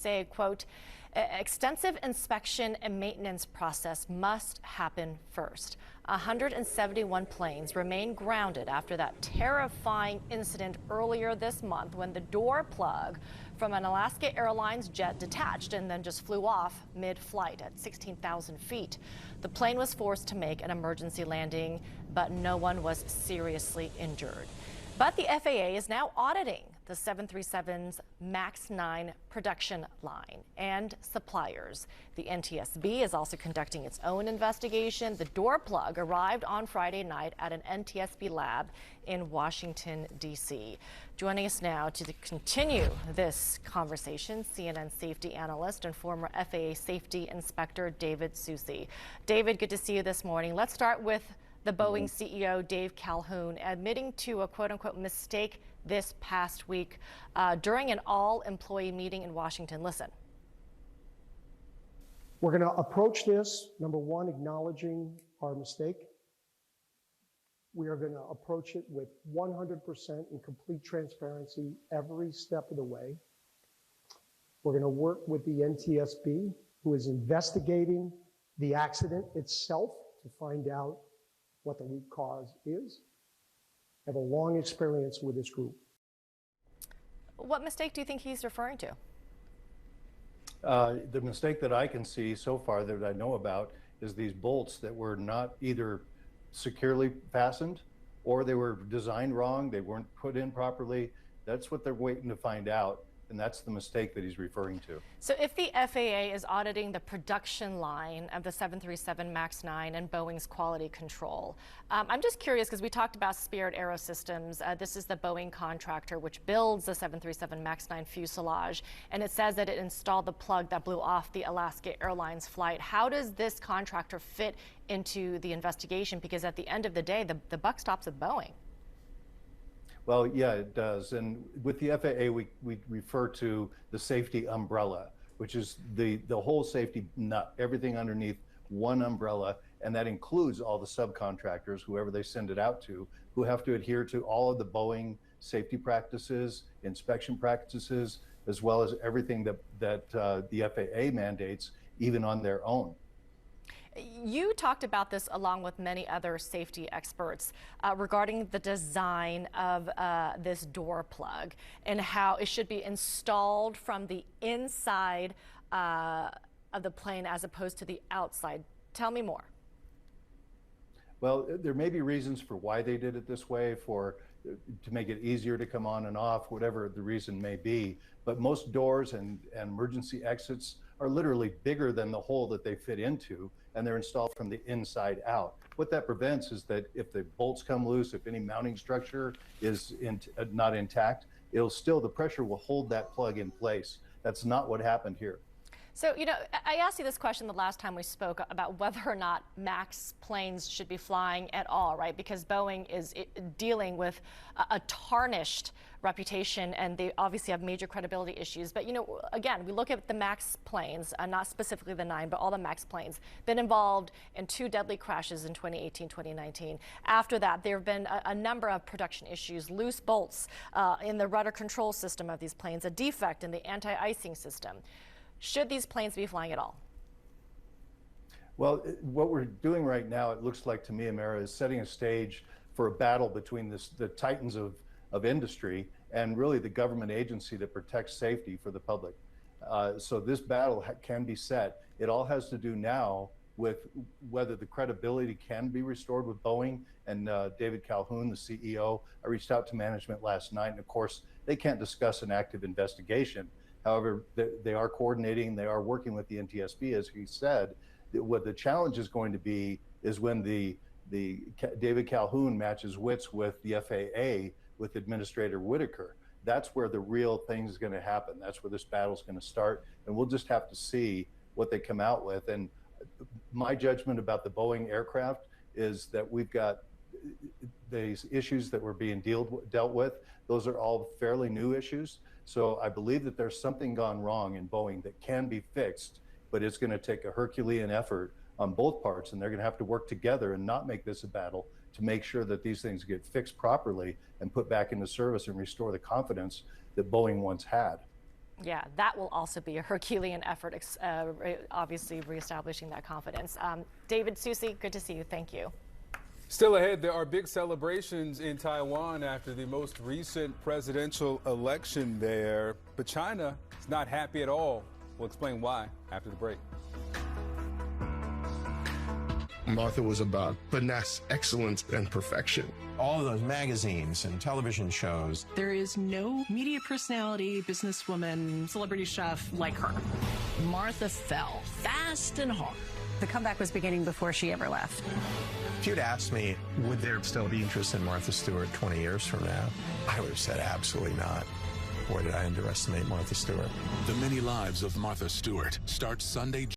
say, quote, extensive inspection and maintenance process must happen first. 171 planes remain grounded after that terrifying incident earlier this month when the door plug from an Alaska Airlines jet detached and then just flew off mid-flight at 16,000 feet. The plane was forced to make an emergency landing, but no one was seriously injured. But the FAA is now auditing the 737's MAX 9 production line and suppliers. The NTSB is also conducting its own investigation. The door plug arrived on Friday night at an NTSB lab in Washington, D.C. Joining us now to continue this conversation, CNN safety analyst and former FAA safety inspector David Calhoun. David, good to see you this morning. Let's start with the Boeing CEO Dave Calhoun admitting to a quote-unquote mistake this past week during an all-employee meeting in Washington. Listen. We're going to approach this, number one, acknowledging our mistake. We are going to approach it with 100% and complete transparency every step of the way. We're going to work with the NTSB, who is investigating the accident itself to find out what the root cause is. I have a long experience with this group. What mistake do you think he's referring to? The mistake that I can see so far that I know about is these bolts that were not either securely fastened or they were designed wrong, they weren't put in properly. That's what they're waiting to find out. And that's the mistake that he's referring to. So if the FAA is auditing the production line of the 737 MAX 9 and Boeing's quality control, I'm just curious because we talked about Spirit Aerosystems. This is the Boeing contractor which builds the 737 MAX 9 fuselage, and it says that it installed the plug that blew off the Alaska Airlines flight. How does this contractor fit into the investigation? Because at the end of the day, the buck stops with Boeing. Well, yeah, it does. And with the FAA, we refer to the safety umbrella, which is the whole safety nut, everything underneath one umbrella. And that includes all the subcontractors, whoever they send it out to, who have to adhere to all of the Boeing safety practices, inspection practices, as well as everything that the FAA mandates, even on their own. You talked about this along with many other safety experts regarding the design of this door plug and how it should be installed from the inside of the plane as opposed to the outside. Tell me more. Well, there may be reasons for why they did it this way, to make it easier to come on and off, whatever the reason may be. But most doors and emergency exits are literally bigger than the hole that they fit into, and they're installed from the inside out. What that prevents is that if the bolts come loose, if any mounting structure is not intact, the pressure will hold that plug in place. That's not what happened here. So, you know, I asked you this question the last time we spoke about whether or not MAX planes should be flying at all, right? Because Boeing is dealing with a tarnished reputation, and they obviously have major credibility issues. But, you know, again, we look at the MAX planes, not specifically the 9, but all the MAX planes, been involved in 2 deadly crashes in 2018, 2019. After that, there have been a number of production issues, loose bolts in the rudder control system of these planes, a defect in the anti-icing system. Should these planes be flying at all? Well, what we're doing right now, it looks like to me, Amara, is setting a stage for a battle between the titans of industry and really the government agency that protects safety for the public. So this battle can be set. It all has to do now with whether the credibility can be restored with Boeing and David Calhoun, the CEO. I reached out to management last night, and of course, they can't discuss an active investigation. However, they are coordinating, they are working with the NTSB, as he said. What the challenge is going to be is when the David Calhoun matches wits with the FAA, with Administrator Whitaker. That's where the real thing is going to happen. That's where this battle is going to start, and we'll just have to see what they come out with. And my judgment about the Boeing aircraft is that we've got these issues that were being dealt with. Those are all fairly new issues. So I believe that there's something gone wrong in Boeing that can be fixed, but it's going to take a Herculean effort on both parts, and they're going to have to work together and not make this a battle to make sure that these things get fixed properly and put back into service and restore the confidence that Boeing once had. Yeah, that will also be a Herculean effort, obviously reestablishing that confidence. David, Susie, good to see you. Thank you. Still ahead, there are big celebrations in Taiwan after the most recent presidential election there. But China is not happy at all. We'll explain why after the break. Martha was about finesse, excellence, and perfection. All of those magazines and television shows. There is no media personality, businesswoman, celebrity chef like her. Martha fell fast and hard. The comeback was beginning before she ever left. If you'd asked me, would there still be interest in Martha Stewart 20 years from now, I would have said absolutely not. Boy, did I underestimate Martha Stewart. The Many Lives of Martha Stewart starts Sunday.